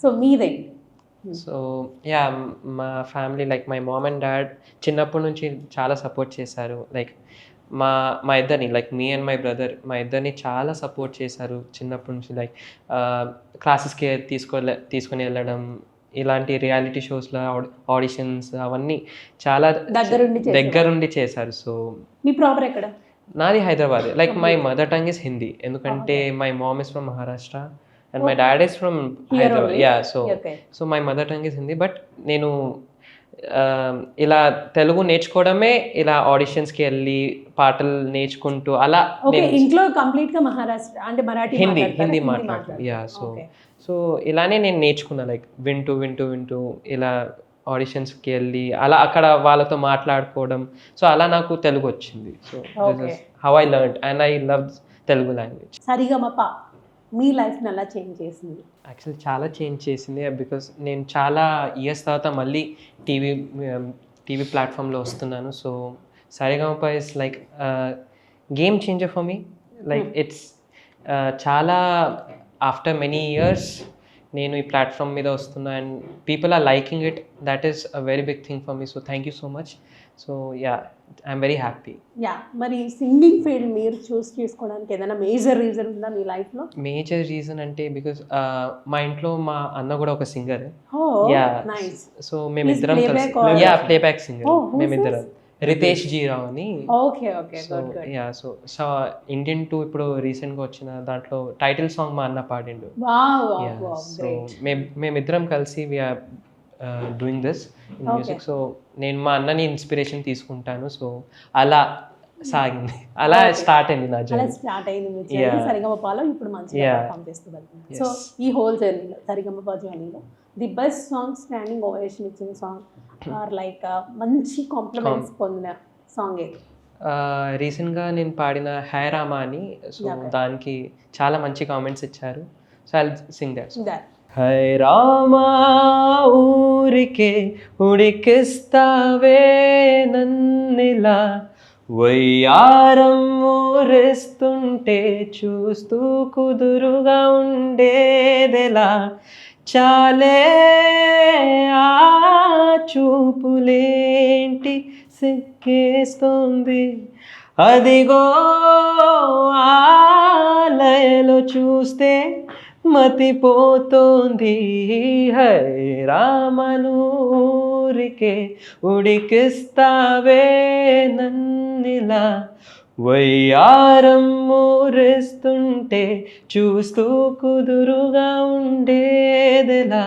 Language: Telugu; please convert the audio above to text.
సో మీదేంటి? సో యా, మా family like my mom and dad చిన్నప్పటి నుంచి చాలా సపోర్ట్ చేశారు. లైక్ మా మా ఇద్దరిని like me and my brother మా ఇద్దరిని చాలా సపోర్ట్ చేశారు చిన్నప్పటి నుంచి. లైక్ క్లాసెస్కి తీసుకొని వెళ్ళడం, ఇలాంటి రియాలిటీ షోస్లో ఆడిషన్స్ అవన్నీ చాలా దగ్గరుండి చేశారు. సో మీ ప్రాపర్ ఎక్కడ? నాది Hyderabad. Like my mother tongue is Hindi, ఎందుకంటే my mom is from Maharashtra and my dad is from Hyderabad. Yeah, so my mother tongue is Hindi. But నేను ఇలా తెలుగు నేర్చుకోవడమే ఇలా ఆడిషన్స్కి వెళ్ళి పాటలు నేర్చుకుంటూ అలా. ఇంట్లో కంప్లీట్ గా మహారాష్ట్ర అంటే మరాఠీ హిందీ మాట్లాడతాను. యా, సో ఇలానే నేను నేర్చుకున్నా. లైక్ వింటూ ఇలా ఆడిషన్స్కి వెళ్ళి అలా అక్కడ వాళ్ళతో మాట్లాడుకోవడం. సో అలా నాకు తెలుగు వచ్చింది. So this is how I learned and I love Telugu language. Sa Re Ga Ma Pa మీ లైఫ్ని ఎలా చేంజ్ చేసింది? యాక్చువల్లీ చాలా చేంజ్ చేసింది, బికాస్ నేను చాలా ఇయర్స్ తర్వాత మళ్ళీ టీవీ ప్లాట్ఫామ్లో వస్తున్నాను. So Saregamapa is like game changer for me. Like it's చాలా ఆఫ్టర్ మెనీ ఇయర్స్ నేను ఈ ప్లాట్ఫామ్ మీద వస్తున్నా and people are liking it. That is a very big thing for me. So thank you so much. So yeah, I'm very happy. Yeah, మరి సింగింగ్ ఫీల్డ్ మీరు చూస్ చేసుకోవడానికి ఏదైనా మేజర్ రీజన్ ఉందా మీ లైఫ్లో? మేజర్ రీజన్ అంటే బికాస్ మా ఇంట్లో మా అన్న కూడా ఒక సింగర్. యా, సో మేమిద్దరం కలిసి ప్లేబ్యాక్ సింగర్ మేమిద్దరం. రితేష్ జీ రావు అని. యా, సో ఇండియన్ 2 ఇప్పుడు రీసెంట్గా వచ్చిన దాంట్లో టైటిల్ సాంగ్ మా అన్న పాడిండు. సో మేమిద్దరం కలిసి we are doing this in music. So నేను మా అన్నని ఇన్స్పిరేషన్ తీసుకుంటాను. సో అలా సాగింది, అలా స్టార్ట్ అయింది నా జర్నీ. సరిగమపలో ఇప్పుడు మంచిగా పర్ఫామ్ చేస్తున్నారు. సో ఈ హోల్ జర్నీలో సరిగమప జర్నీలో the best song, standing ovation ఇచ్చిన సాంగ్ ఆర్ లైక్ మంచి కాంప్లిమెంట్స్ పొందిన సాంగ్ ఏది? రీసెంట్గా నేను పాడిన హై రామా అని. సో దానికి చాలా మంచి కామెంట్స్ ఇచ్చారు. So I sing that. High Rama ఊరికే ఉడికిస్తావే నన్నిలా, వయ్యారం ఊరిస్తుంటే చూస్తూ కుదురుగా ఉండేదెలా, చాలే ఆ చూపులేంటి సిక్కేస్తోంది, అదిగో ఆలయలో చూస్తే మతిపోతోంది, హై రామనూరికే ఉడికిస్తావే నన్నిలా, వయ్యారం ఊరిస్తుంటే చూస్తూ కుదురుగా ఉండేదెలా.